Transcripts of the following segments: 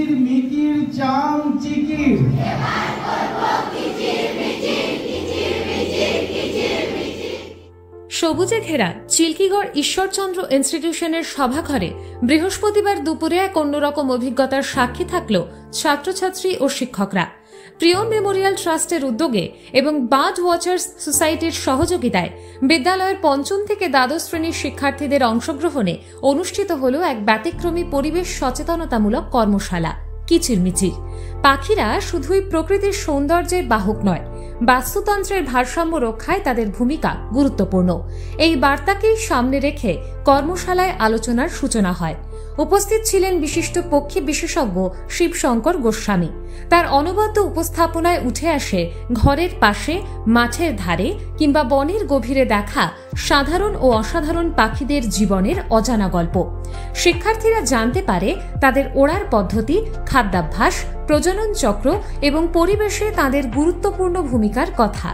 কিচির মিচির চাম চিকির। সবুজে ঘেরা চিল্কিগড় ঈশ্বরচন্দ্র ইনস্টিটিউশনের সভাঘরে বৃহস্পতিবার দুপুরে এক অন্যরকম অভিজ্ঞতার সাক্ষী থাকল ছাত্রছাত্রী ও শিক্ষকরা। প্রিয় মেমোরিয়াল ট্রাস্টের উদ্যোগে এবং বার্ড ওয়াচার্স সোসাইটির সহযোগিতায় বিদ্যালয়ের পঞ্চম থেকে দ্বাদশ শ্রেণীর শিক্ষার্থীদের অংশগ্রহণে অনুষ্ঠিত হল এক ব্যতিক্রমী পরিবেশ সচেতনতামূলক কর্মশালা কিচিরমিচির। পাখিরা শুধুই প্রকৃতির সৌন্দর্যের বাহক নয়, বাস্তুতন্ত্রের ভারসাম্য রক্ষায় তাদের ভূমিকা গুরুত্বপূর্ণ। এই বার্তাকেই সামনে রেখে কর্মশালায় আলোচনার সূচনা হয়। উপস্থিত ছিলেন বিশিষ্ট পক্ষী বিশেষজ্ঞ শিবশঙ্কর গোস্বামী। তার অনবদ্য উপস্থাপনায় উঠে আসে ঘরের পাশে, মাঠের ধারে কিংবা বনের গভীরে দেখা সাধারণ ও অসাধারণ পাখিদের জীবনের অজানা গল্প। শিক্ষার্থীরা জানতে পারে তাদের ওড়ার পদ্ধতি, খাদ্যাভ্যাস, প্রজনন চক্র এবং পরিবেশে তাদের গুরুত্বপূর্ণ ভূমিকার কথা।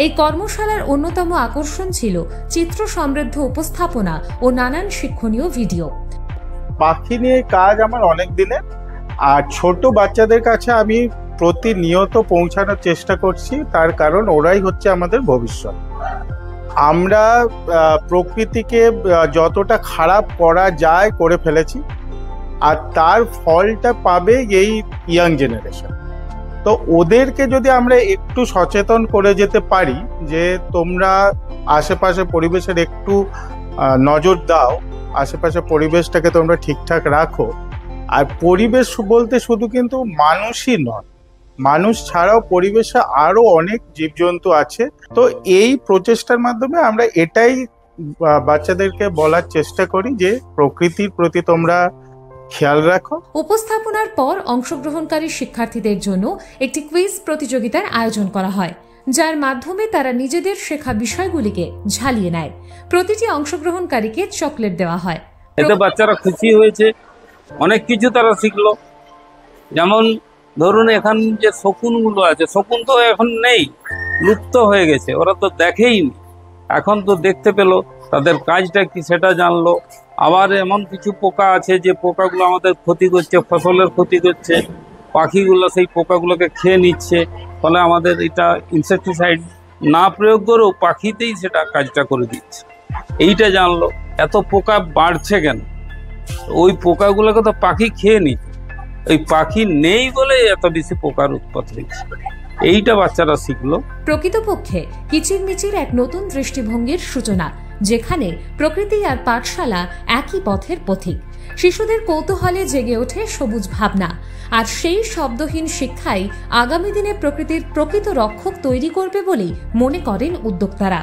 এই কর্মশালার অন্যতম আকর্ষণ ছিল চিত্র সমৃদ্ধ উপস্থাপনা ও নানান শিক্ষণীয় ভিডিও। পাখি নিয়ে কাজ আমার অনেক দিনের, আর ছোট বাচ্চাদের কাছে আমি প্রতিনিয়ত পৌঁছানোর চেষ্টা করছি। তার কারণ ওরাই হচ্ছে আমাদের ভবিষ্যৎ। আমরা প্রকৃতিকে যতটা খারাপ করা যায় করে ফেলেছি, আর তার ফলটা পাবে এই ইয়াং জেনারেশন। তো ওদেরকে যদি আমরা একটু সচেতন করে যেতে পারি যে তোমরা আশেপাশে পরিবেশের একটু নজর দাও, আশেপাশে পরিবেশটাকে তোমরা ঠিকঠাক রাখো। আর পরিবেশ বলতে শুধু কিন্তু মানুষই নয়, মানুষ ছাড়াও পরিবেশে আরো অনেক জীবজন্তু আছে। তো এই প্রচেষ্টার মাধ্যমে আমরা এটাই বাচ্চাদেরকে বলার চেষ্টা করি যে প্রকৃতির প্রতি তোমরা খেয়াল রাখো। উপস্থাপনার পর অংশগ্রহণকারী শিক্ষার্থীদের জন্য একটি কুইজ প্রতিযোগিতার আয়োজন করা হয়, যার মাধ্যমে তারা নিজেদের শেখা বিষয়গুলিকে ঝালিয়ে নেয়। প্রতিটি অংশগ্রহণকারীকে চকলেট দেওয়া হয়। এতে বাচ্চারা খুশি হয়েছে, অনেক কিছু তারা শিখলো। যেমন ধরুন এখান যে শকুনগুলো আছে, শকুন তো এখন নেই, লুপ্ত হয়ে গেছে, ওরা তো দেখেইনি। এখন তো দেখতে পেলো, তাদের কাজটা কি সেটা জানলো। আবার এমন কিছু পোকা আছে যে পোকাগুলো আমাদের ক্ষতি করছে, ফসলের ক্ষতি করছে, পাখিগুলো সেই পোকাগুলোকে খেয়ে নিচ্ছে। ফলে আমাদের এটা ইনসেকটিসাইড না প্রয়োগ করেও পাখিতেই সেটা কাজটা করে দিচ্ছে, এইটা জানলো। এত পোকা বাড়ছে কেন? ওই পোকাগুলোকে তো পাখি খেয়ে নিচ্ছে, ওই পাখি নেই বলে এত বেশি পোকার উৎপাত হয়েছে, এইটা বাচ্চারা শিখলো। প্রকৃতপক্ষে কিচিরমিচির এক নতুন দৃষ্টিভঙ্গির সূচনা, যেখানে প্রকৃতি আর পাঠশালা একই পথের পথিক। শিশুদের কৌতূহলে জেগে ওঠে সবুজ ভাবনা, আর সেই শব্দহীন শিক্ষাই আগামী দিনে প্রকৃতির প্রকৃত রক্ষক তৈরি করবে বলেই মনে করেন উদ্যোক্তারা।